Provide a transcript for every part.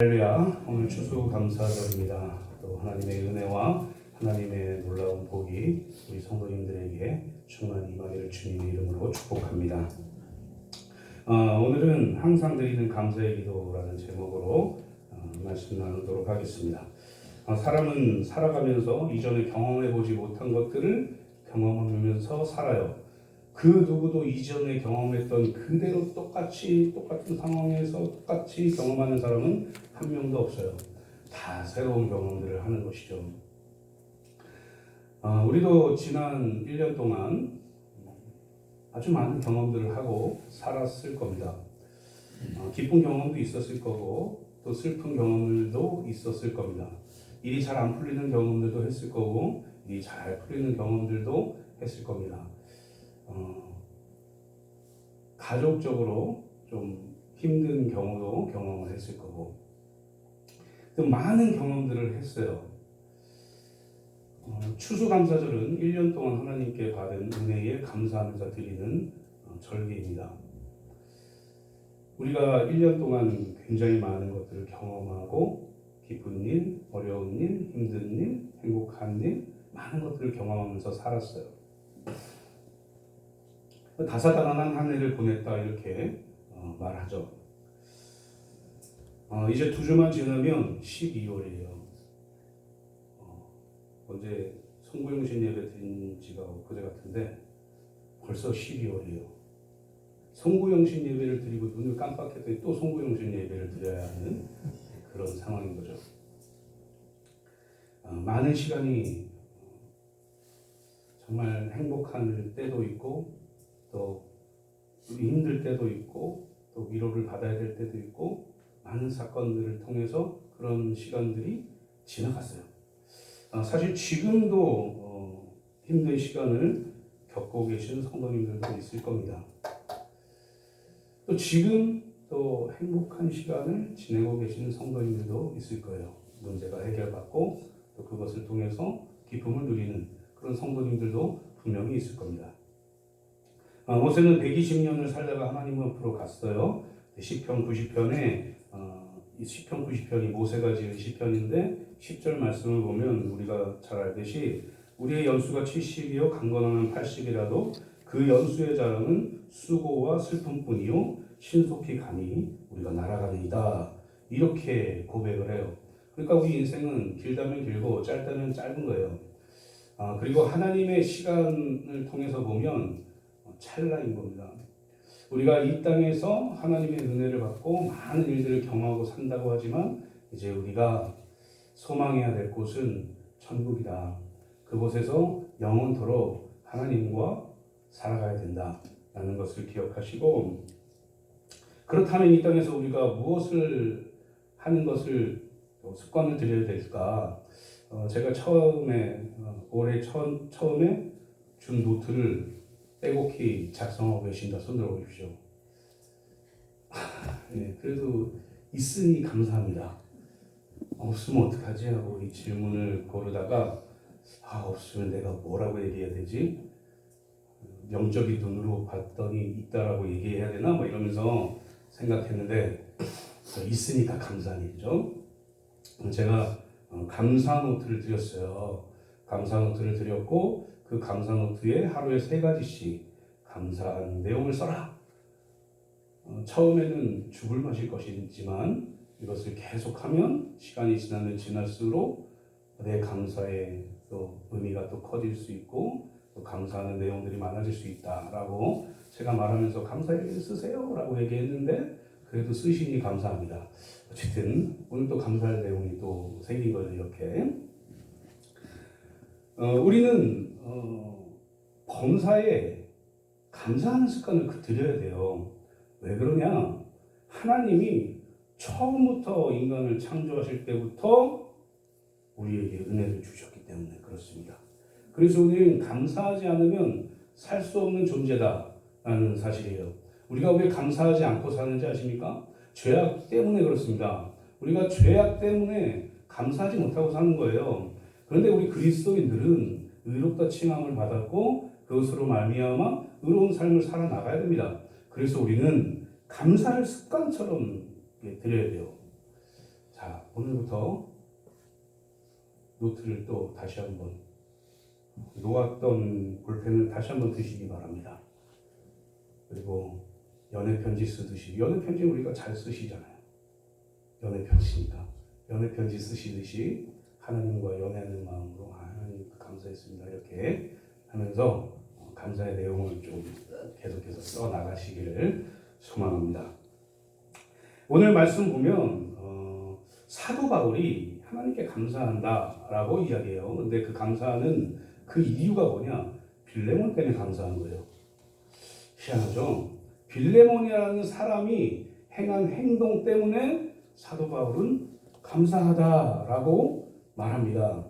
할렐루야. 오늘 추수감사절입니다. 또 하나님의 은혜와 하나님의 놀라운 복이 우리 성도님들에게 충만히 임하기를 주님의 이름으로 축복합니다. 오늘은 항상 드리는 감사의 기도라는 제목으로 말씀 나누도록 하겠습니다. 사람은 살아가면서 이전에 경험해보지 못한 것들을 경험하면서 살아요. 그 누구도 이전에 경험했던 그대로 똑같은 상황에서 똑같이 경험하는 사람은 한 명도 없어요. 다 새로운 경험들을 하는 것이죠. 우리도 지난 1년 동안 아주 많은 경험들을 하고 살았을 겁니다. 기쁜 경험도 있었을 거고 또 슬픈 경험들도 있었을 겁니다. 일이 잘 안 풀리는 경험들도 했을 거고 일이 잘 풀리는 경험들도 했을 겁니다. 가족적으로 좀 힘든 경우도 경험을 했을 거고 또 많은 경험들을 했어요. 추수감사절은 1년 동안 하나님께 받은 은혜에 감사하면서 드리는 절기입니다. 우리가 1년 동안 굉장히 많은 것들을 경험하고 기쁜 일, 어려운 일, 힘든 일, 행복한 일, 많은 것들을 경험하면서 살았어요. 다사다난한 한 해를 보냈다 이렇게 말하죠. 이제 2주만 지나면 12월이에요. 어제 송구영신 예배 드린 지가 엊그제 같은데 벌써 12월이에요. 송구영신 예배를 드리고 눈을 깜빡했더니 또 송구영신 예배를 드려야 하는 그런 상황인 거죠. 많은 시간이 정말 행복한 때도 있고 또 힘들 때도 있고 또 위로를 받아야 될 때도 있고 많은 사건들을 통해서 그런 시간들이 지나갔어요. 사실 지금도 힘든 시간을 겪고 계신 성도님들도 있을 겁니다. 또 지금 또 행복한 시간을 지내고 계시는 성도님들도 있을 거예요. 문제가 해결받고 또 그것을 통해서 기쁨을 누리는 그런 성도님들도 분명히 있을 겁니다. 모세는 120년을 살다가 하나님 앞으로 갔어요. 시편 90편에 시편 90편이 모세가 지은 시편인데 10절 말씀을 보면 우리가 잘 알듯이 우리의 연수가 70이요 강건하면 80이라도 그 연수의 자랑은 수고와 슬픔뿐이요 신속히 가니 우리가 날아가니이다 이렇게 고백을 해요. 그러니까 우리 인생은 길다면 길고 짧다면 짧은 거예요. 그리고 하나님의 시간을 통해서 보면 찰나인 겁니다. 우리가 이 땅에서 하나님의 은혜를 받고 많은 일들을 경험하고 산다고 하지만 이제 우리가 소망해야 될 곳은 천국이다. 그곳에서 영원토록 하나님과 살아가야 된다라는 것을 기억하시고 그렇다면 이 땅에서 우리가 무엇을 하는 것을 습관을 들여야 될까? 제가 처음에 올해 처음에 준 노트를 빼곡히 작성하고 계신다. 손 들어보십시오. 네, 그래도 있으니 감사합니다. 없으면 어떡하지 하고 이 질문을 고르다가 없으면 내가 뭐라고 얘기해야 되지? 영적인 눈으로 봤더니 있다라고 얘기해야 되나? 뭐 이러면서 생각했는데 있으니까 감사한 일이죠. 제가 감사 노트를 드렸어요. 감사 노트를 드렸고 그 감사 노트에 하루에 3가지씩 감사한 내용을 써라. 처음에는 죽을 마실 것이지만 이것을 계속하면 시간이 지나면 지날수록 내 감사의 또 의미가 또 커질 수 있고 또 감사하는 내용들이 많아질 수 있다라고 제가 말하면서 감사일기를 쓰세요 라고 얘기했는데 그래도 쓰시니 감사합니다. 어쨌든 오늘 또 감사할 내용이 또 생긴 거죠. 이렇게 우리는 범사에 감사하는 습관을 들여야 돼요. 왜 그러냐? 하나님이 처음부터 인간을 창조하실 때부터 우리에게 은혜를 주셨기 때문에 그렇습니다. 그래서 우리는 감사하지 않으면 살 수 없는 존재다라는 사실이에요. 우리가 왜 감사하지 않고 사는지 아십니까? 죄악 때문에 그렇습니다. 우리가 죄악 때문에 감사하지 못하고 사는 거예요. 그런데 우리 그리스도인들은 의롭다 칭함을 받았고 그것으로 말미암아 의로운 삶을 살아나가야 됩니다. 그래서 우리는 감사를 습관처럼 드려야 돼요. 오늘부터 노트를 또 다시 한번 놓았던 볼펜을 다시 한번 드시기 바랍니다. 그리고 연애 편지 쓰듯이, 연애 편지 우리가 잘 쓰시잖아요. 연애 편지니까 연애 편지 쓰시듯이 하나님과 연애하는 마음으로 하나님 감사했습니다 이렇게 하면서 감사의 내용을 좀 계속해서 써 나가시기를 소망합니다. 오늘 말씀 보면 사도 바울이 하나님께 감사한다라고 이야기해요. 근데 그 감사하는 그 이유가 뭐냐? 빌레몬 때문에 감사한 거예요. 희한하죠? 빌레몬이라는 사람이 행한 행동 때문에 사도 바울은 감사하다라고 말합니다.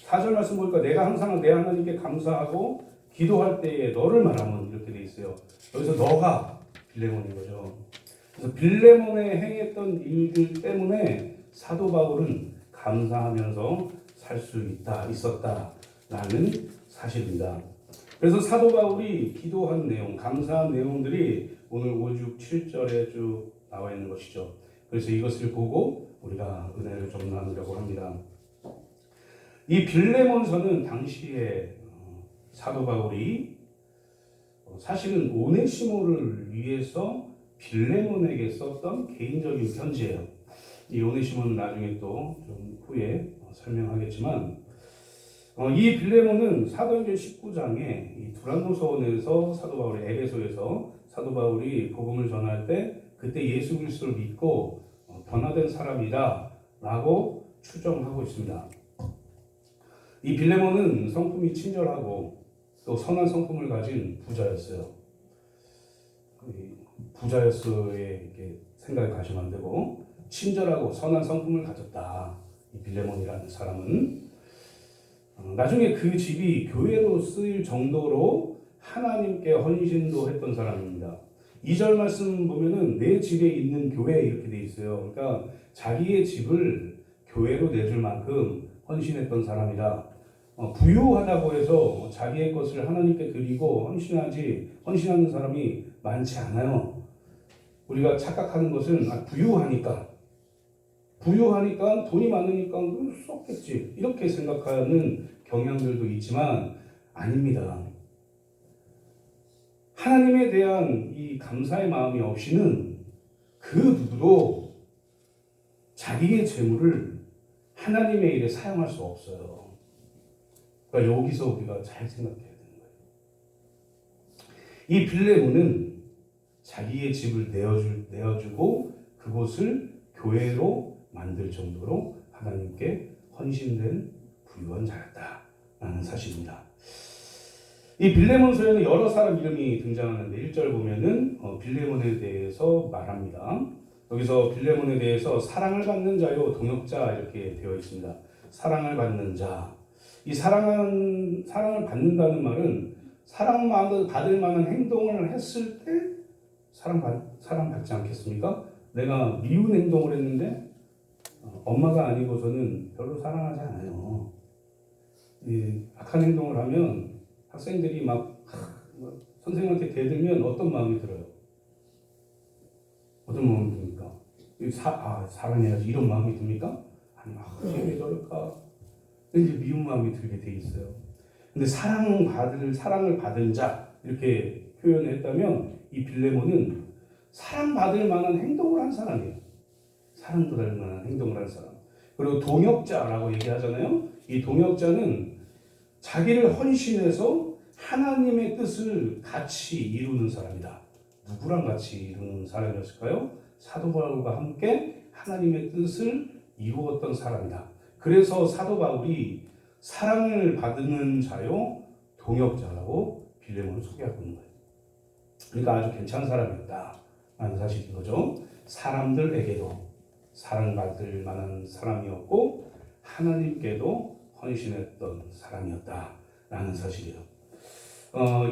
4절 말씀 보니까 내가 항상 내 하나님께 감사하고 기도할 때에 너를 말하면 이렇게 돼 있어요. 여기서 너가 빌레몬인 거죠. 그래서 빌레몬에 행했던 일들 때문에 사도 바울은 감사하면서 살 수 있었다라는 사실입니다. 그래서 사도 바울이 기도한 내용, 감사한 내용들이 오늘 5주 7절에 쭉 나와 있는 것이죠. 그래서 이것을 보고 우리가 은혜를 좀 나누려고 합니다. 이 빌레몬서는 당시에 사도 바울이 사실은 오네시모를 위해서 빌레몬에게 썼던 개인적인 편지예요. 이 오네시모는 나중에 또 좀 후에 설명하겠지만 이 빌레몬은 사도행전 19장에 이 두란노서원에서 사도 바울이 에베소에서 사도 바울이 복음을 전할 때 그때 예수 그리스도를 믿고 변화된 사람이다라고 추정하고 있습니다. 이 빌레몬은 성품이 친절하고 또 선한 성품을 가진 부자였어요. 부자였어에 이렇게 생각을 가시면 안 되고 친절하고 선한 성품을 가졌다. 이 빌레몬이라는 사람은 나중에 그 집이 교회로 쓰일 정도로 하나님께 헌신도 했던 사람입니다. 2절 말씀 보면은 내 집에 있는 교회 이렇게 돼 있어요. 그러니까 자기의 집을 교회로 내줄 만큼 헌신했던 사람이다. 부유하다고 해서 자기의 것을 하나님께 드리고 헌신하는 사람이 많지 않아요. 우리가 착각하는 것은 부유하니까 돈이 많으니까 썼겠지 이렇게 생각하는 경향들도 있지만 아닙니다. 하나님에 대한 이 감사의 마음이 없이는 그 누구도 자기의 재물을 하나님의 일에 사용할 수 없어요. 그러니까 여기서 우리가 잘 생각해야 되는 거예요. 이 빌레몬은 자기의 집을 내어주고 그곳을 교회로 만들 정도로 하나님께 헌신된 부유한 자였다라는 사실입니다. 이 빌레몬서에는 여러 사람 이름이 등장하는데 1절 보면은 빌레몬에 대해서 말합니다. 여기서 빌레몬에 대해서 사랑을 받는 자요 동역자 이렇게 되어 있습니다. 사랑을 받는 자. 이 사랑을 받는다는 말은 사랑받을 만한 행동을 했을 때 사랑받지 않겠습니까? 내가 미운 행동을 했는데 엄마가 아니고서는 별로 사랑하지 않아요. 악한 행동을 하면 학생들이 막 선생님한테 대들면 어떤 마음이 들어요? 어떤 마음이 듭니까? 사랑해야지 이런 마음이 듭니까? 아니, 왜 저럴까? 이제 미운 마음이 들게 돼 있어요. 근데 사랑을 받은 자 이렇게 표현했다면 이 빌레몬은 사랑받을 만한 행동을 한 사람이에요. 사랑받을 만한 행동을 한 사람. 그리고 동역자라고 얘기하잖아요. 이 동역자는 자기를 헌신해서 하나님의 뜻을 같이 이루는 사람이다. 누구랑 같이 이루는 사람이었을까요? 사도 바울과 함께 하나님의 뜻을 이루었던 사람이다. 그래서 사도 바울이 사랑을 받는 자요 동역자라고 빌레몬을 소개하고 있는 거예요. 그러니까 아주 괜찮은 사람이었다라는 사실인 거죠. 사람들에게도 사랑받을 만한 사람이었고 하나님께도 헌신했던 사람이었다라는 사실이에요.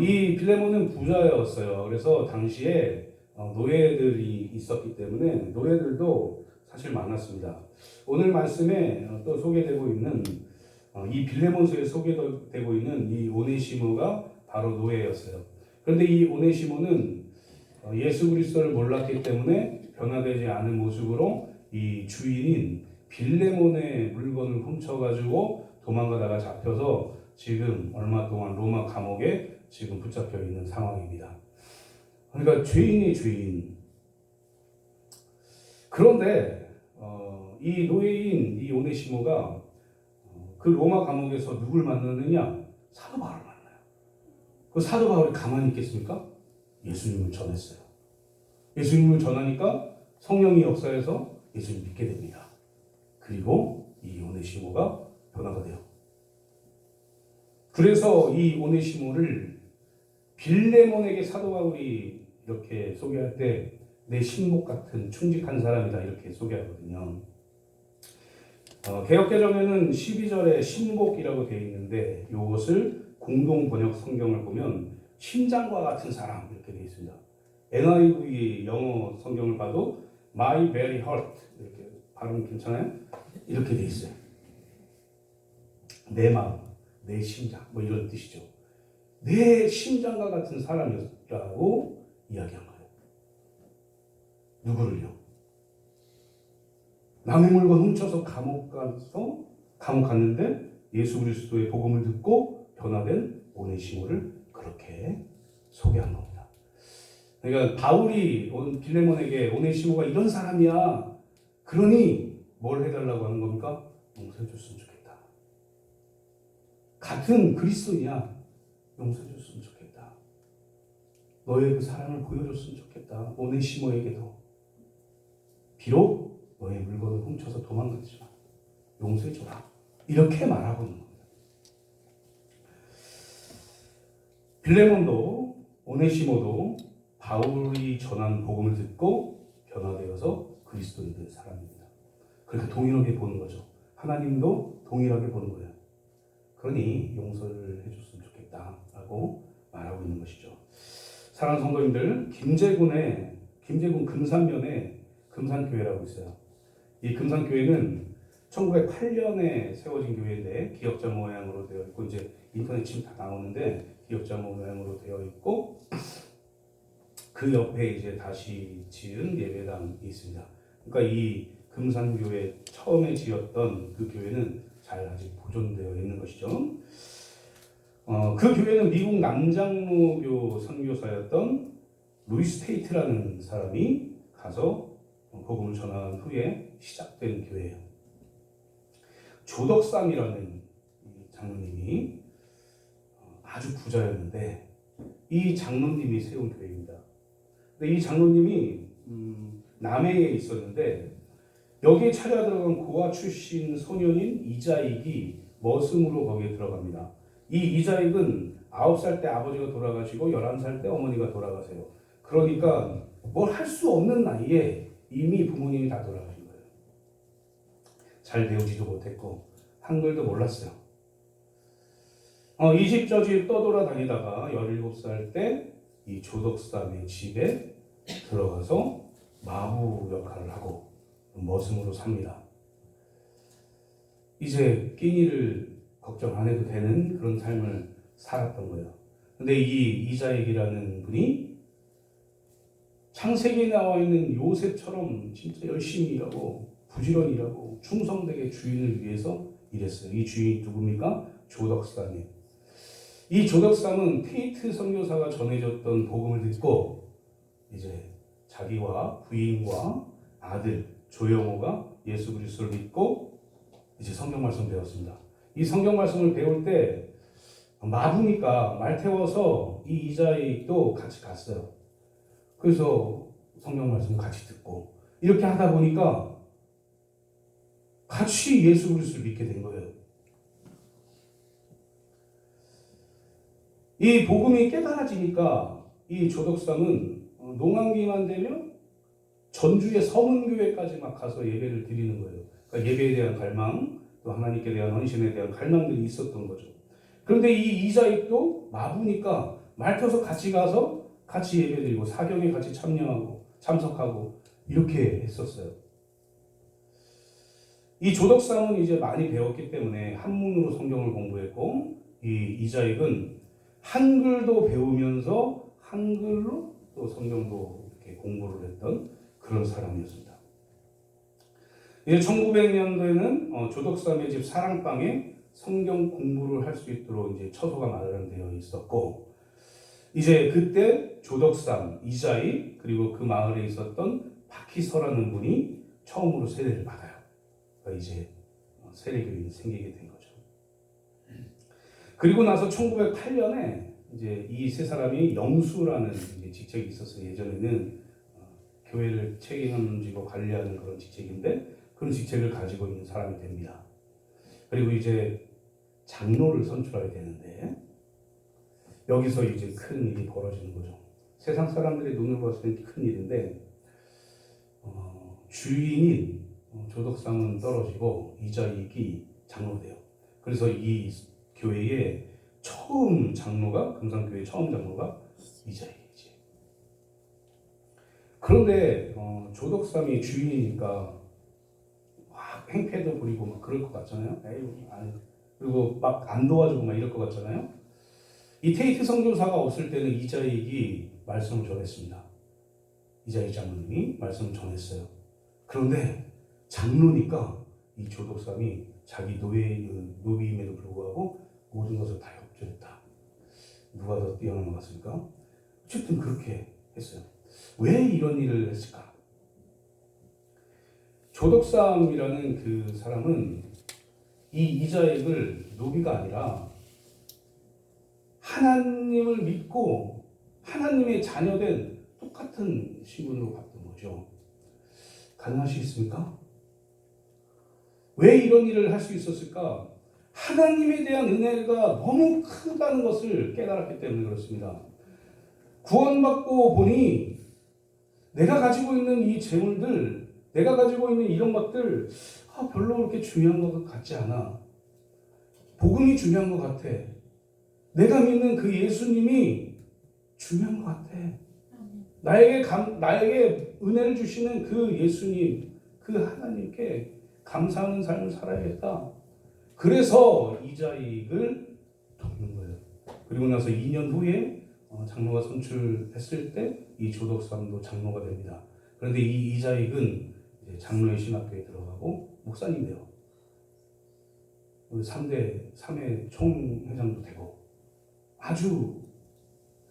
이 빌레몬은 부자였어요. 그래서 당시에 노예들이 있었기 때문에 노예들도 사실 많았습니다. 오늘 말씀에 또 소개되고 있는 이 빌레몬서에 소개되고 있는 이 오네시모가 바로 노예였어요. 그런데 이 오네시모는 예수 그리스도를 몰랐기 때문에 변화되지 않은 모습으로 이 주인인 빌레몬의 물건을 훔쳐가지고 도망가다가 잡혀서 지금 얼마 동안 로마 감옥에 지금 붙잡혀 있는 상황입니다. 그러니까 죄인이 죄인. 그런데 이 노예인 이 오네시모가 그 로마 감옥에서 누굴 만나느냐? 사도 바울을 만나요. 그 사도 바울이 가만히 있겠습니까? 예수님을 전했어요. 예수님을 전하니까 성령이 역사해서 예수님 믿게 됩니다. 그리고 이 오네시모가 변화가 돼요. 그래서 이 오네시모를 빌레몬에게 사도 바울이 이렇게 소개할 때 내 신복 같은 충직한 사람이다 이렇게 소개하거든요. 개역개정에는 12절에 신복이라고 되어 있는데 이것을 공동 번역 성경을 보면 심장과 같은 사람 이렇게 되어 있습니다. NIV 영어 성경을 봐도 My very heart 이렇게 발음 괜찮아요? 이렇게 되어 있어요. 내 마음, 내 심장 뭐 이런 뜻이죠. 내 심장과 같은 사람이라고 이야기한 거예요. 누구를요? 남의 물건 훔쳐서 감옥 갔는데 예수 그리스도의 복음을 듣고 변화된 오네시모를 그렇게 소개한 겁니다. 그러니까 바울이 빌레몬에게 오네시모가 이런 사람이야. 그러니 뭘 해달라고 하는 겁니까? 용서해 줬으면 좋겠다. 같은 그리스도인이야. 용서해 줬으면 좋겠다. 너의 그 사랑을 보여줬으면 좋겠다. 오네시모에게도. 비록 너의 물건을 훔쳐서 도망갔지만 용서해줘라. 이렇게 말하고 있는 겁니다. 빌레몬도 오네시모도 바울이 전한 복음을 듣고 변화되어서 그리스도인이 된 사람입니다. 그렇게 동일하게 보는 거죠. 하나님도 동일하게 보는 거예요. 그러니 용서를 해줬으면 좋겠다라고 말하고 있는 것이죠. 사랑하는 성도님들, 김제군 금산면에 금산교회라고 있어요. 이 금산교회는 1908년에 세워진 교회인데 기역자 모양으로 되어 있고 이제 인터넷 치면 다 나오는데 기역자 모양으로 되어 있고 그 옆에 이제 다시 지은 예배당이 있습니다. 그러니까 이 금산교회 처음에 지었던 그 교회는 잘 아직 보존되어 있는 것이죠. 그 교회는 미국 남장로교 선교사였던 루이스 테이트라는 사람이 가서 복음을 전한 후에 시작된 교회예요. 조덕삼이라는 장로님이 아주 부자였는데 이 장로님이 세운 교회입니다. 근데 이 장로님이 남해에 있었는데 여기에 찾아 들어간 고아 출신 소년인 이자익이 머슴으로 거기에 들어갑니다. 이 이자익은 9살 때 아버지가 돌아가시고 11살 때 어머니가 돌아가세요. 그러니까 뭘 할 수 없는 나이에 이미 부모님이 다 돌아가신 거예요. 잘 배우지도 못했고 한글도 몰랐어요. 이 집 저 집 떠돌아다니다가 17살 때 이 조덕삼의 집에 들어가서 마부 역할을 하고 머슴으로 삽니다. 이제 끼니를 걱정 안 해도 되는 그런 삶을 살았던 거예요. 근데 이 이자익이라는 분이 창세기에 나와 있는 요셉처럼 진짜 열심히 일하고 부지런히 일하고 충성되게 주인을 위해서 일했어요. 이 주인이 누굽니까? 조덕삼이에요. 이 조덕삼은 테이트 선교사가 전해줬던 복음을 듣고 이제 자기와 부인과 아들 조영호가 예수 그리스도를 믿고 이제 성경 말씀 배웠습니다. 이 성경 말씀을 배울 때 마부니까 말 태워서 이 이자익도 같이 갔어요. 그래서 성경 말씀 같이 듣고 이렇게 하다 보니까 같이 예수 그리스도를 믿게 된 거예요. 이 복음이 깨달아지니까 이 조덕삼은 농한기만 되면 전주의 서문교회까지 막 가서 예배를 드리는 거예요. 그러니까 예배에 대한 갈망, 또 하나님께 대한 헌신에 대한 갈망들이 있었던 거죠. 그런데 이 이자익도 마부니까 말 타서 같이 가서 같이 예배드리고 사경에 같이 참여하고 참석하고 이렇게 했었어요. 이 조덕삼은 이제 많이 배웠기 때문에 한문으로 성경을 공부했고 이 이자익은 한글도 배우면서 한글로 또 성경도 이렇게 공부를 했던 그런 사람이었습니다. 이제 1900년도에는 조덕삼의 집 사랑방에 성경 공부를 할 수 있도록 이제 처소가 마련되어 있었고, 이제 그때 조덕삼, 이자익, 그리고 그 마을에 있었던 박희서라는 분이 처음으로 세례를 받아요. 그러니까 이제 세례교인이 생기게 된 거죠. 그리고 나서 1908년에 이제 이 세 사람이 영수라는 이제 직책이 있었어요. 예전에는 교회를 책임지고 관리하는 그런 직책인데 그런 직책을 가지고 있는 사람이 됩니다. 그리고 이제 장로를 선출하게 되는데 여기서 이제 큰 일이 벌어지는 거죠. 세상 사람들의 눈으로 봤을 때는 큰 일인데 주인인 조덕삼은 떨어지고 이자익이 장로돼요. 그래서 이 교회의 처음 장로가, 금산교회 처음 장로가 이자익이지. 그런데 조덕삼이 주인이니까 막 행패도 부리고 막 그럴 것 같잖아요. 그리고 막 안 도와주고 막 이럴 것 같잖아요. 이 테이트 선교사가 없을 때는 이자익이 말씀을 전했습니다. 이자익 장로님이 말씀을 전했어요. 그런데 장로니까 이 조덕삼이 자기 노비임에도 불구하고 모든 것을 다 협조했다. 누가 더 뛰어난 것 같습니까? 어쨌든 그렇게 했어요. 왜 이런 일을 했을까? 조덕삼이라는 그 사람은 이 이자익을 노비가 아니라 하나님을 믿고 하나님의 자녀된 똑같은 신분으로 봤던 거죠. 가능하시겠습니까? 왜 이런 일을 할 수 있었을까? 하나님에 대한 은혜가 너무 크다는 것을 깨달았기 때문에 그렇습니다. 구원받고 보니 내가 가지고 있는 이 재물들, 내가 가지고 있는 이런 것들 별로 그렇게 중요한 것 같지 않아. 복음이 중요한 것 같아. 내가 믿는 그 예수님이 중요한 것 같아. 나에게 은혜를 주시는 그 예수님, 그 하나님께 감사하는 삶을 살아야겠다. 그래서 이자익을 돕는 거예요. 그리고 나서 2년 후에 장로가 선출했을 때 이 조덕삼도 장로가 됩니다. 그런데 이 이자익은 이제 장로의 신학교에 들어가고 목사님 돼요. 3회 총회장도 되고 아주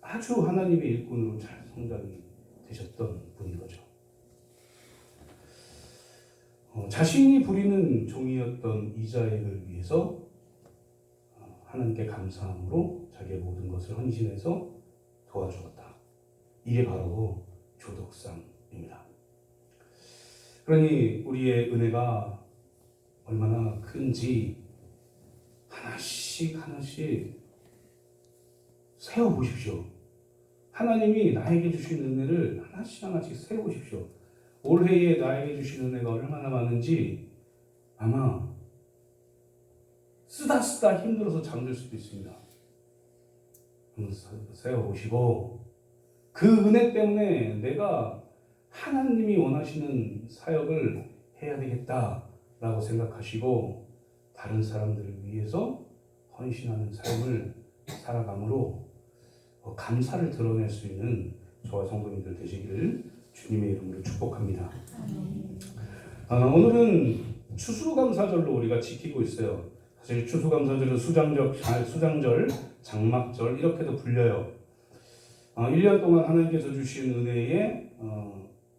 하나님의 일꾼으로 잘 성장이 되셨던 분인 거죠. 자신이 부리는 종이었던 이자익을 위해서 하나님께 감사함으로 자기의 모든 것을 헌신해서 도와주었다. 이게 바로 조덕삼입니다. 그러니 우리의 은혜가 얼마나 큰지 하나씩 세워보십시오. 하나님이 나에게 주신 은혜를 하나씩 세워보십시오. 올해에 나에게 주신 은혜가 얼마나 많은지 아마 쓰다 힘들어서 잠들 수도 있습니다. 한번 세워보시고 그 은혜 때문에 내가 하나님이 원하시는 사역을 해야 되겠다라고 생각하시고 다른 사람들을 위해서 헌신하는 삶을 살아감으로 감사를 드러낼 수 있는 저와 성도님들 되시기를 주님의 이름으로 축복합니다. 오늘은 추수감사절로 우리가 지키고 있어요. 사실 추수감사절은 수장절, 장막절 이렇게도 불려요. 1년 동안 하나님께서 주신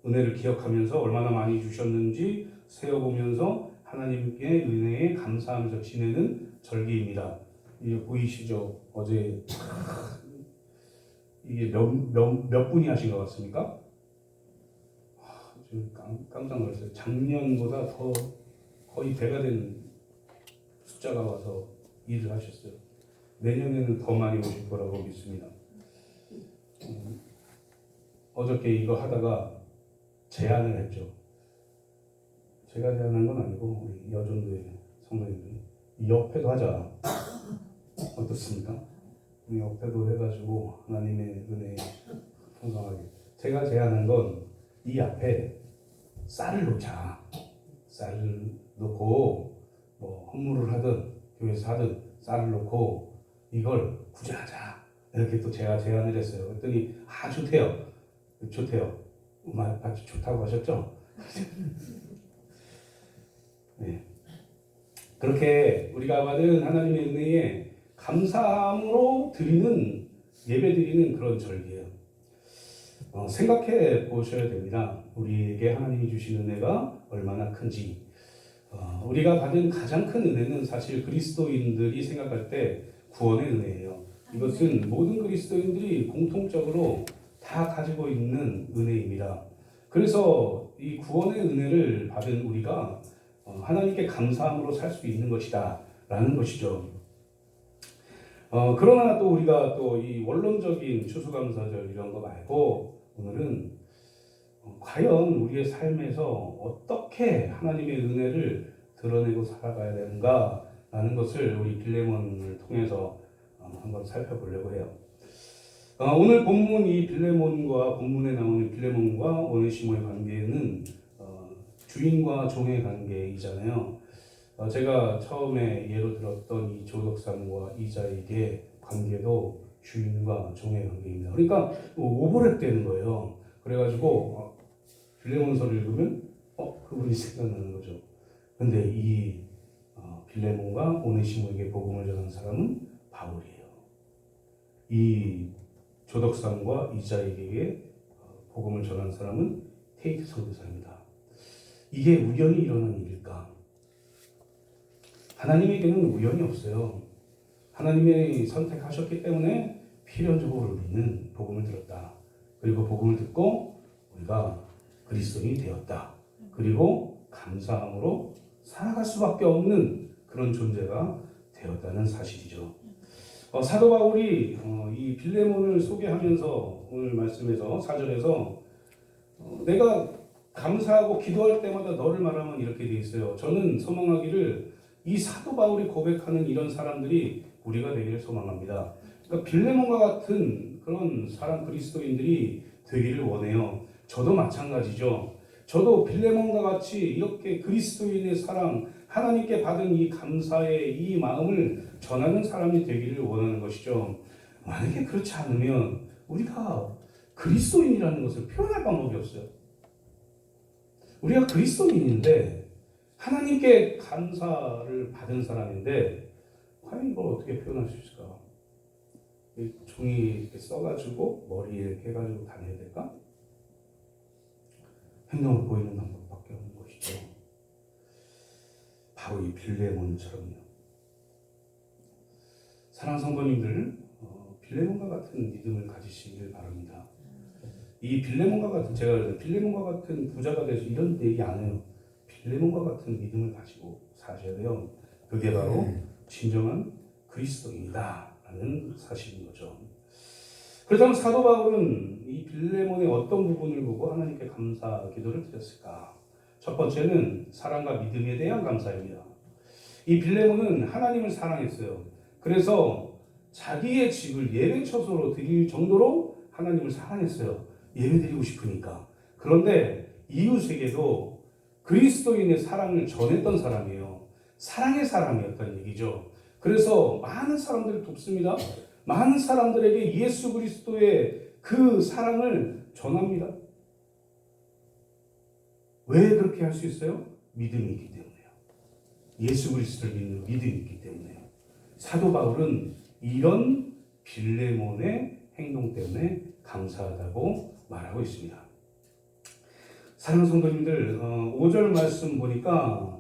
은혜를 기억하면서 얼마나 많이 주셨는지 세어보면서 하나님께 은혜에 감사하면서 지내는 절기입니다. 이게 보이시죠? 어제 이게 몇 분이 하신 것 같습니까? 지금 깜짝 놀랐어요. 작년보다 더 거의 배가 된 숫자가 와서 일을 하셨어요. 내년에는 더 많이 오실 거라고 믿습니다. 어저께 이거 하다가 제안을 했죠. 제가 제안한 건 아니고 우리 여전도의 성도님들이 옆에도 하자. 어떻습니까? 우리 옆에도 해가지고 하나님의 은혜에 풍성하게. 제가 제안한 건 이 앞에 쌀을 놓자. 쌀을 놓고 뭐 헌물을 하든 교회에서 하든 쌀을 놓고 이걸 구제하자. 이렇게 또 제가 제안을 했어요. 그랬더니 좋대요. 아주 좋다고 하셨죠? 네. 그렇게 우리가 받은 하나님의 은혜에 감사함으로 드리는 예배 드리는 그런 절기예요. 생각해 보셔야 됩니다. 우리에게 하나님이 주신 은혜가 얼마나 큰지. 우리가 받은 가장 큰 은혜는 사실 그리스도인들이 생각할 때 구원의 은혜예요. 이것은 모든 그리스도인들이 공통적으로 다 가지고 있는 은혜입니다. 그래서 이 구원의 은혜를 받은 우리가 하나님께 감사함으로 살 수 있는 것이다 라는 것이죠. 그러나 또 우리가 또 이 원론적인 추수감사절 이런 거 말고 오늘은 과연 우리의 삶에서 어떻게 하나님의 은혜를 드러내고 살아가야 되는가 라는 것을 우리 빌레몬을 통해서 한번 살펴보려고 해요. 오늘 본문 이 빌레몬과 본문에 나오는 빌레몬과 오네시모의 관계는 주인과 종의 관계이잖아요. 제가 처음에 예로 들었던 이 조덕삼과 이자에게 관계도 주인과 종의 관계입니다. 그러니까 오버랩 되는 거예요. 그래가지고 빌레몬서를 읽으면 그분이 생각나는 거죠. 근데 이 빌레몬과 오네시모에게 복음을 전한 사람은 바울이에요. 이 조덕삼과 이자에게 복음을 전한 사람은 테이트 선교사입니다. 이게 우연히 일어난 일일까? 하나님에게는 우연이 없어요. 하나님이 선택하셨기 때문에 필연적으로 우리는 복음을 들었다. 그리고 복음을 듣고 우리가 그리스도인이 되었다. 그리고 감사함으로 살아갈 수밖에 없는 그런 존재가 되었다는 사실이죠. 사도 바울이 이 빌레몬을 소개하면서 오늘 말씀에서 4절에서 내가 감사하고 기도할 때마다 너를 말하면 이렇게 돼 있어요. 저는 소망하기를 이 사도 바울이 고백하는 이런 사람들이 우리가 되기를 소망합니다. 그러니까 빌레몬과 같은 그런 사람 그리스도인들이 되기를 원해요. 저도 마찬가지죠. 저도 빌레몬과 같이 이렇게 그리스도인의 사랑, 하나님께 받은 이 감사의 이 마음을 전하는 사람이 되기를 원하는 것이죠. 만약에 그렇지 않으면 우리가 그리스도인이라는 것을 표현할 방법이 없어요. 우리가 그리스도인인데 하나님께 감사를 받은 사람인데 과연 이걸 어떻게 표현할 수 있을까? 종이 이렇게 써가지고 머리에 이렇게 해가지고 다녀야 될까? 행동을 보이는 방법밖에 없는 것이죠. 바로 이 빌레몬처럼요. 사랑하는 성도님들, 빌레몬과 같은 믿음을 가지시길 바랍니다. 이 빌레몬과 같은, 제가 빌레몬과 같은 부자가 돼서 이런 얘기 안 해요. 빌레몬과 같은 믿음을 가지고 사셔야 돼요. 그게 바로 진정한 그리스도인이다 라는 사실인 거죠. 그렇다면 사도 바울은 이 빌레몬의 어떤 부분을 보고 하나님께 감사 기도를 드렸을까? 첫 번째는 사랑과 믿음에 대한 감사입니다. 이 빌레몬은 하나님을 사랑했어요. 그래서 자기의 집을 예배 처소로 드릴 정도로 하나님을 사랑했어요. 예배 드리고 싶으니까. 그런데 이웃에게도 그리스도인의 사랑을 전했던 사람이에요. 사랑의 사람이었다는 얘기죠. 그래서 많은 사람들을 돕습니다. 많은 사람들에게 예수 그리스도의 그 사랑을 전합니다. 왜 그렇게 할 수 있어요? 믿음이 있기 때문에요. 예수 그리스도를 믿는 믿음이 있기 때문에요. 사도 바울은 이런 빌레몬의 행동 때문에 감사하다고 말하고 있습니다. 사랑하는 성도님들, 5절 말씀 보니까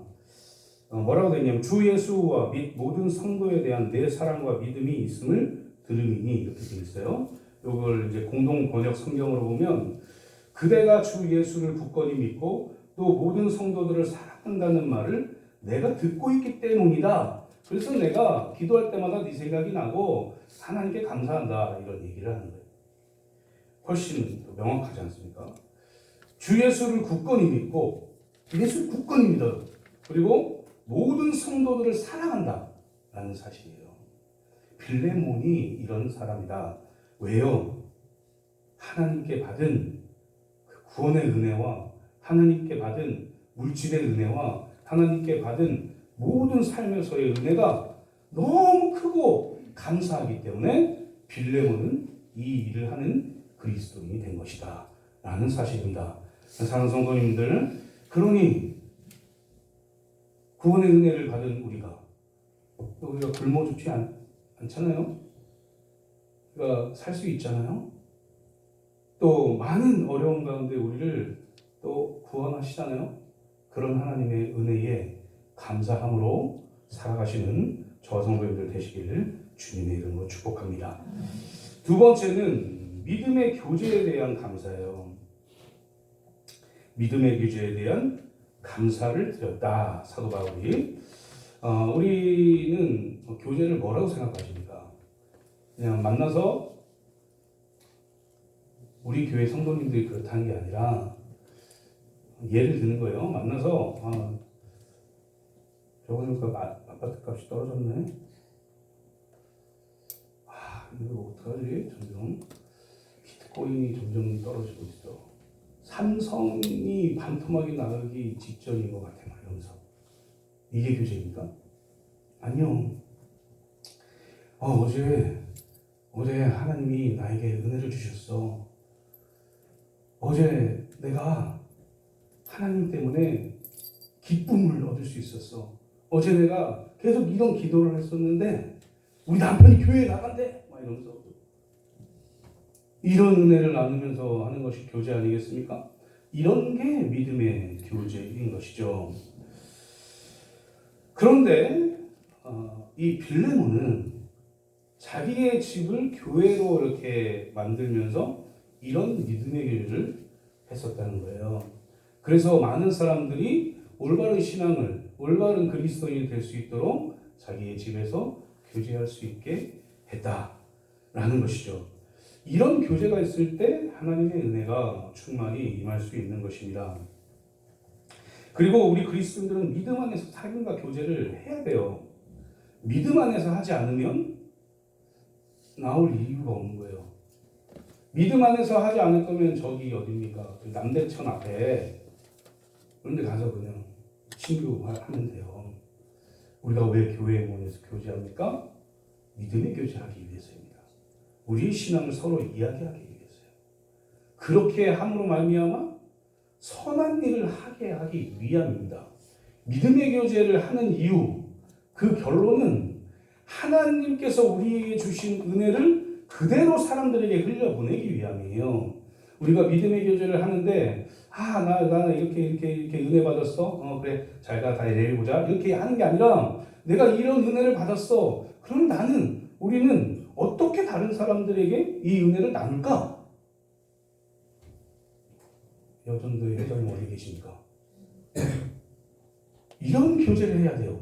뭐라고 되어 있냐면 주 예수와 및 모든 성도에 대한 내 사랑과 믿음이 있음을 들으니 이렇게 되어 있어요. 이걸 이제 공동 번역 성경으로 보면 그대가 주 예수를 굳건히 믿고 또 모든 성도들을 사랑한다는 말을 내가 듣고 있기 때문이다. 그래서 내가 기도할 때마다 네 생각이 나고 하나님께 감사한다 이런 얘기를 하는 거예요. 훨씬 명확하지 않습니까? 주 예수를 굳건히 믿고 예수를 굳건히 믿어요. 그리고 모든 성도들을 사랑한다 라는 사실이에요. 빌레몬이 이런 사람이다. 왜요? 하나님께 받은 구원의 은혜와 하나님께 받은 물질의 은혜와 하나님께 받은 모든 삶에서의 은혜가 너무 크고 감사하기 때문에 빌레몬은 이 일을 하는 그리스도인이 된 것이다 라는 사실입니다. 사랑하는 성도님들, 그러니 구원의 은혜를 받은 우리가 굶어 죽지 않잖아요. 우리가 살 수 있잖아요. 또 많은 어려움 가운데 우리를 또 구원하시잖아요. 그런 하나님의 은혜에 감사함으로 살아가시는 저와 성도님들 되시기를 주님의 이름으로 축복합니다. 두 번째는 믿음의 교제에 대한 감사예요. 믿음의 교제에 대한 감사를 드렸다. 사도 바울이. 우리는 교제를 뭐라고 생각하십니까? 그냥 만나서 우리 교회 성도님들이 그렇다는 게 아니라 예를 드는 거예요. 만나서 저번에 아파트 값이 떨어졌네. 이거 어떡하지? 점점 비트코인이 점점 떨어지고 있어. 삼성이 반토막이 나가기 직전인 것 같아. 이러면서 이게 교제입니까? 아니요. 어제 하나님이 나에게 은혜를 주셨어. 어제 내가 하나님 때문에 기쁨을 얻을 수 있었어. 어제 내가 계속 이런 기도를 했었는데 우리 남편이 교회에 나간대. 이러면서 이런 은혜를 나누면서 하는 것이 교제 아니겠습니까? 이런 게 믿음의 교제인 것이죠. 그런데 이 빌레몬은 자기의 집을 교회로 이렇게 만들면서 이런 믿음의 교제를 했었다는 거예요. 그래서 많은 사람들이 올바른 신앙을, 올바른 그리스도인이 될 수 있도록 자기의 집에서 교제할 수 있게 했다라는 것이죠. 이런 교제가 있을 때 하나님의 은혜가 충만히 임할 수 있는 것입니다. 그리고 우리 그리스도인들은 믿음 안에서 사귐과 교제를 해야 돼요. 믿음 안에서 하지 않으면 나올 이유가 없는 거예요. 믿음 안에서 하지 않을 거면 저기 어딥니까? 남대천 앞에 그런 데 가서 그냥 친구하면 돼요. 우리가 왜 교회에 모여서 교제합니까? 믿음의 교제하기 위해서입니다. 우리의 신앙을 서로 이야기하기 위해서요. 그렇게 함으로 말미암아 선한 일을 하게 하기 위함입니다. 믿음의 교제를 하는 이유, 그 결론은 하나님께서 우리에게 주신 은혜를 그대로 사람들에게 흘려보내기 위함이에요. 우리가 믿음의 교제를 하는데 나 이렇게 은혜 받았어. 그래 잘 가, 다 내일 보자. 이렇게 하는 게 아니라 내가 이런 은혜를 받았어. 그럼 우리는 어떻게 다른 사람들에게 이 은혜를 나눌까? 여전도의 회장님 어디 계십니까? 이런 교제를 해야 돼요.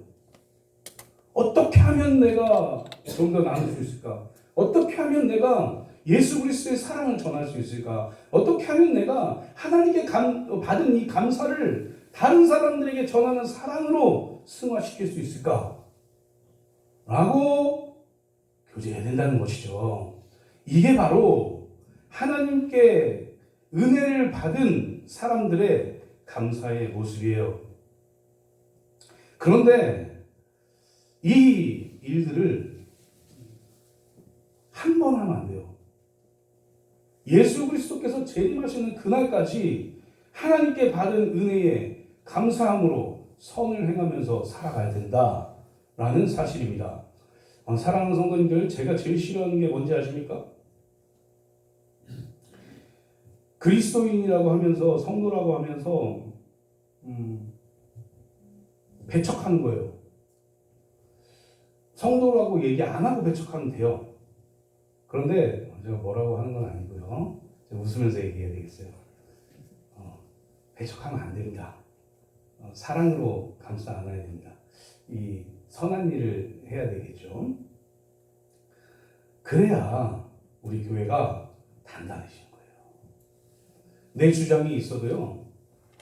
어떻게 하면 내가 좀 더 나눌 수 있을까? 어떻게 하면 내가 예수 그리스도의 사랑을 전할 수 있을까? 어떻게 하면 내가 하나님께 받은 이 감사를 다른 사람들에게 전하는 사랑으로 승화시킬 수 있을까? 라고 교제해야 된다는 것이죠. 이게 바로 하나님께 은혜를 받은 사람들의 감사의 모습이에요. 그런데 이 일들을 한 번 하면 안 돼요. 예수 그리스도께서 재림하시는 그날까지 하나님께 받은 은혜에 감사함으로 선을 행하면서 살아가야 된다라는 사실입니다. 사랑하는 성도님들, 제가 제일 싫어하는 게 뭔지 아십니까? 그리스도인이라고 하면서, 성도라고 하면서 배척하는 거예요. 성도라고 얘기 안 하고 배척하면 돼요. 그런데 제가 뭐라고 하는 건 아니고요. 제가 웃으면서 얘기해야 되겠어요. 배척하면 안 됩니다. 사랑으로 감싸 안아야 됩니다. 이 선한 일을 해야 되겠죠. 그래야 우리 교회가 단단해지는 거예요. 내 주장이 있어도요.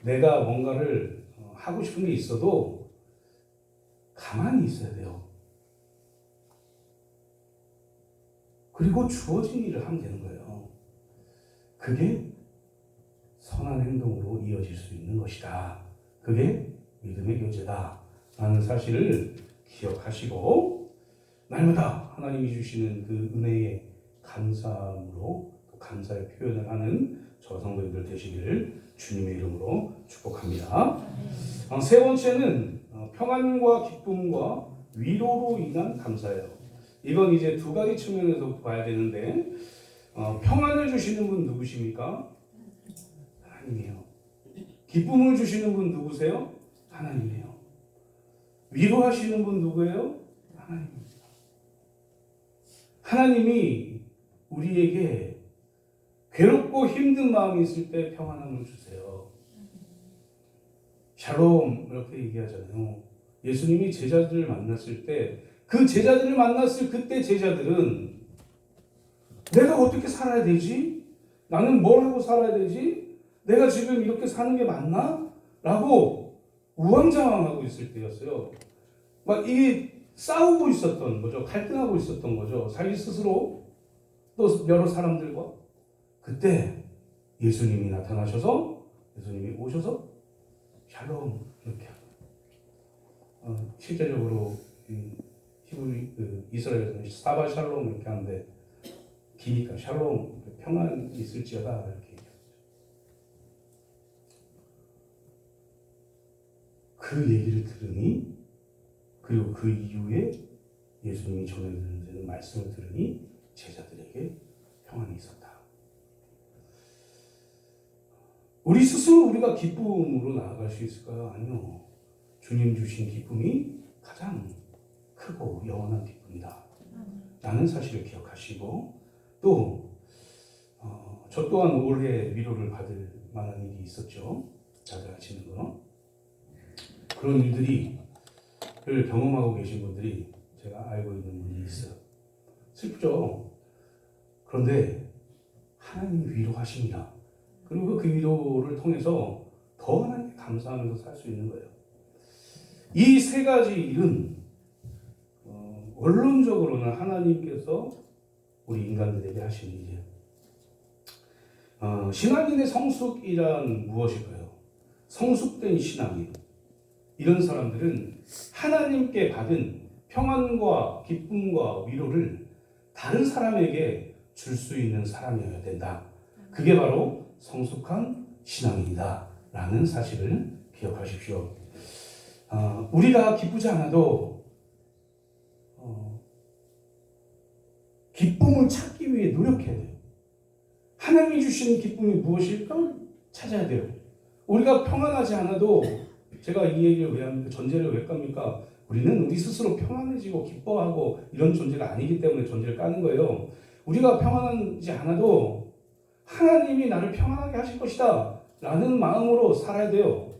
내가 뭔가를 하고 싶은 게 있어도 가만히 있어야 돼요. 그리고 주어진 일을 하면 되는 거예요. 그게 선한 행동으로 이어질 수 있는 것이다. 그게 믿음의 교제다. 라는 사실을 기억하시고 날마다 하나님이 주시는 그 은혜에 감사함으로 또 감사의 표현을 하는 저 성도님들 되시기를 주님의 이름으로 축복합니다. 세 번째는 평안과 기쁨과 위로로 인한 감사예요. 이건 이제 두 가지 측면에서 봐야 되는데 평안을 주시는 분 누구십니까? 하나님이에요. 기쁨을 주시는 분 누구세요? 하나님이에요. 위로하시는 분 누구예요? 하나님입니다. 하나님이 우리에게 괴롭고 힘든 마음이 있을 때 평안함을 주세요. 샬롬 이렇게 얘기하잖아요. 예수님이 제자들을 만났을 때 그 제자들을 만났을 그때 제자들은 내가 어떻게 살아야 되지? 나는 뭘 하고 살아야 되지? 내가 지금 이렇게 사는 게 맞나? 라고 우왕좌왕하고 있을 때였어요. 막 이게 싸우고 있었던 거죠. 갈등하고 있었던 거죠. 자기 스스로 또 여러 사람들과. 그때 예수님이 나타나셔서 예수님이 오셔서 샬롬 이렇게 실제적으로 이스라엘에서는 사바 샬롬 이렇게 하는데 기니까 샬롬 평안이 있을지어다 이렇게 얘기하죠. 그 얘기를 들으니 그리고 그 이후에 예수님이 전해드리는 말씀을 들으니 제자들에게 평안이 있었다. 우리 스스로 우리가 기쁨으로 나아갈 수 있을까요? 아니요. 주님 주신 기쁨이 가장 크고 영원한 기쁨이다. 라는 사실을 기억하시고 또 저 또한 올해 위로를 받을 만한 일이 있었죠. 다들 아시는 거. 그런 일들을 경험하고 계신 분들이 제가 알고 있는 분이 있어요. 슬프죠. 그런데 하나님이 위로하십니다. 그리고 그 위로를 통해서 더 하나님께 감사하면서 살 수 있는 거예요. 이 세 가지 일은 원론적으로는 하나님께서 우리 인간들에게 하신 일이에요. 신앙인의 성숙이란 무엇일까요? 성숙된 신앙인. 이런 사람들은 하나님께 받은 평안과 기쁨과 위로를 다른 사람에게 줄 수 있는 사람이어야 된다. 그게 바로 성숙한 신앙이다. 라는 사실을 기억하십시오. 우리가 기쁘지 않아도 기쁨을 찾기 위해 노력해야 돼요. 하나님이 주시는 기쁨이 무엇일까? 찾아야 돼요. 우리가 평안하지 않아도 제가 이 얘기를 왜 합니까? 전제를 왜 깝니까? 우리는 우리 스스로 평안해지고 기뻐하고 이런 존재가 아니기 때문에 전제를 까는 거예요. 우리가 평안하지 않아도 하나님이 나를 평안하게 하실 것이다 라는 마음으로 살아야 돼요.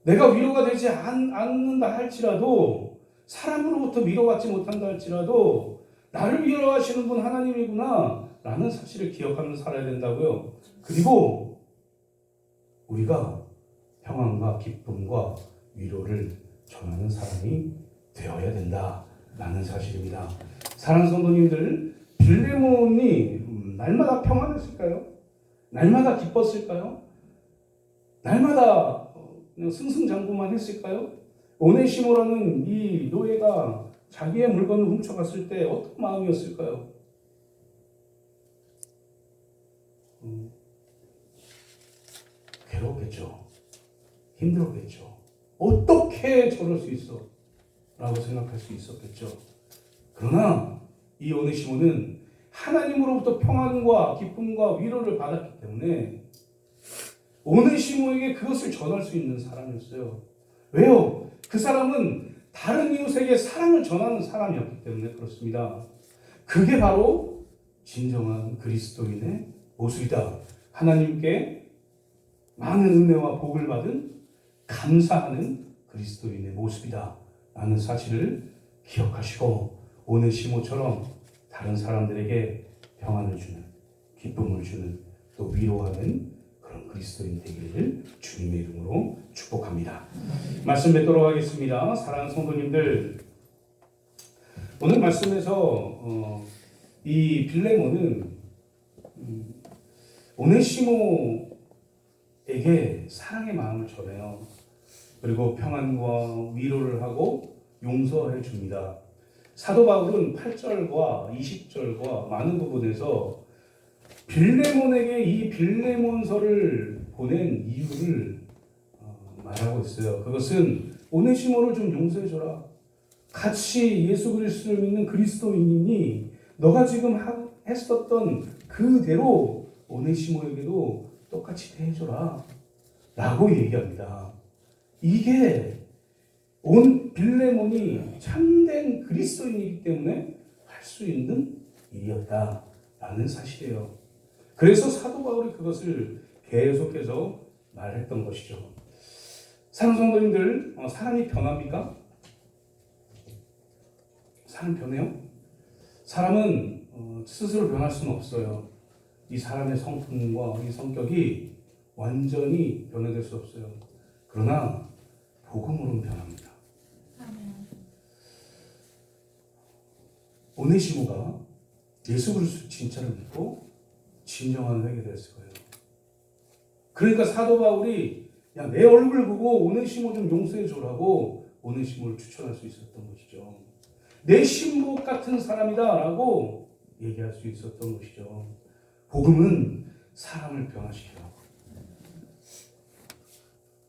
내가 위로가 되지 않는다 할지라도 사람으로부터 위로받지 못한다 할지라도 나를 위로하시는 분 하나님이구나 라는 사실을 기억하면서 살아야 된다고요. 그리고 우리가 평안과 기쁨과 위로를 전하는 사람이 되어야 된다라는 사실입니다. 사랑하는 성도님들, 빌레몬이 날마다 평안했을까요? 날마다 기뻤을까요? 날마다 승승장구만 했을까요? 오네시모라는 이 노예가 자기의 물건을 훔쳐갔을 때 어떤 마음이었을까요? 괴롭겠죠. 힘들었겠죠. 어떻게 저럴 수 있어? 라고 생각할 수 있었겠죠. 그러나 이 오네시모는 하나님으로부터 평안과 기쁨과 위로를 받았기 때문에 오네시모에게 그것을 전할 수 있는 사람이었어요. 왜요? 그 사람은 다른 이웃에게 사랑을 전하는 사람이었기 때문에 그렇습니다. 그게 바로 진정한 그리스도인의 모습이다. 하나님께 많은 은혜와 복을 받은 감사하는 그리스도인의 모습이다 라는 사실을 기억하시고 오네시모처럼 다른 사람들에게 평안을 주는, 기쁨을 주는, 또 위로하는 그런 그리스도인 되기를 주님의 이름으로 축복합니다. 말씀 뵙도록 하겠습니다. 사랑하는 성도님들, 오늘 말씀에서 이 빌레몬은 오네시모에게 사랑의 마음을 전해요. 그리고 평안과 위로를 하고 용서해 줍니다. 사도 바울은 8절과 20절과 많은 부분에서 빌레몬에게 이 빌레몬서를 보낸 이유를 말하고 있어요. 그것은 오네시모를 좀 용서해줘라. 같이 예수 그리스도를 믿는 그리스도인이니 너가 지금 했었던 그대로 오네시모에게도 똑같이 대해줘라 라고 얘기합니다. 이게 온 빌레몬이 참된 그리스도인이기 때문에 할 수 있는 일이었다라는 사실이에요. 그래서 사도 바울이 그것을 계속해서 말했던 것이죠. 사랑하는 성도님들, 사람이 변합니까? 사람 변해요? 사람은 스스로 변할 수는 없어요. 이 사람의 성품과 이 성격이 완전히 변화될 수 없어요. 그러나 복음으로는 변합니다. 오네시모가 예수 그리스도 진짜를 믿고 진정한 회개를 했을 거예요. 그러니까 사도 바울이 야, 내 얼굴 보고 오네시모 좀 용서해 주라고 오네시모를 추천할 수 있었던 것이죠. 내 신복 같은 사람이다라고 얘기할 수 있었던 것이죠. 복음은 사람을 변화시키라고.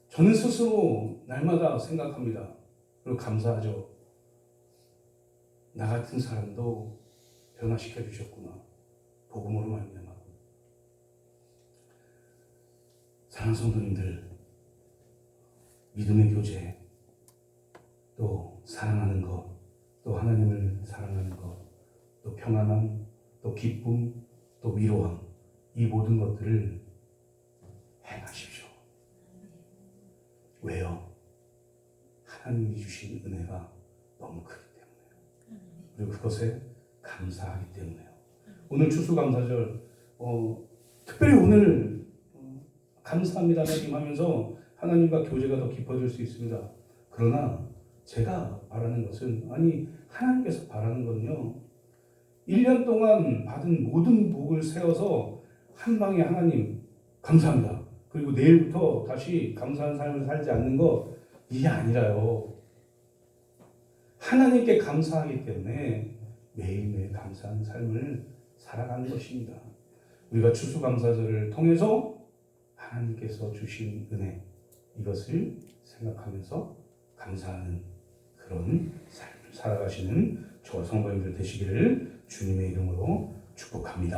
저는 스스로 날마다 생각합니다. 그리고 감사하죠. 나 같은 사람도 변화시켜 주셨구나. 복음으로 말미암아. 사랑하는 성도님들, 믿음의 교제, 또 사랑하는 것, 또 하나님을 사랑하는 것, 또 평안함, 또 기쁨, 또 위로함, 이 모든 것들을 행하십시오. 왜요? 하나님이 주신 은혜가 너무 크기 때문에요. 그리고 그것에 감사하기 때문에요. 오늘 추수감사절, 특별히 오늘 감사합니다 하나님 하면서 하나님과 교제가 더 깊어질 수 있습니다. 그러나 제가 바라는 것은, 아니 하나님께서 바라는 건요, 1년 동안 받은 모든 복을 세워서 한 방에 하나님 감사합니다. 그리고 내일부터 다시 감사한 삶을 살지 않는 거, 이게 아니라요. 하나님께 감사하기 때문에 매일매일 감사한 삶을 살아가는 것입니다. 우리가 추수감사절을 통해서 하나님께서 주신 은혜, 이것을 생각하면서 감사하는 그런 삶을 살아가시는 저와 성도님들 되시기를 주님의 이름으로 축복합니다.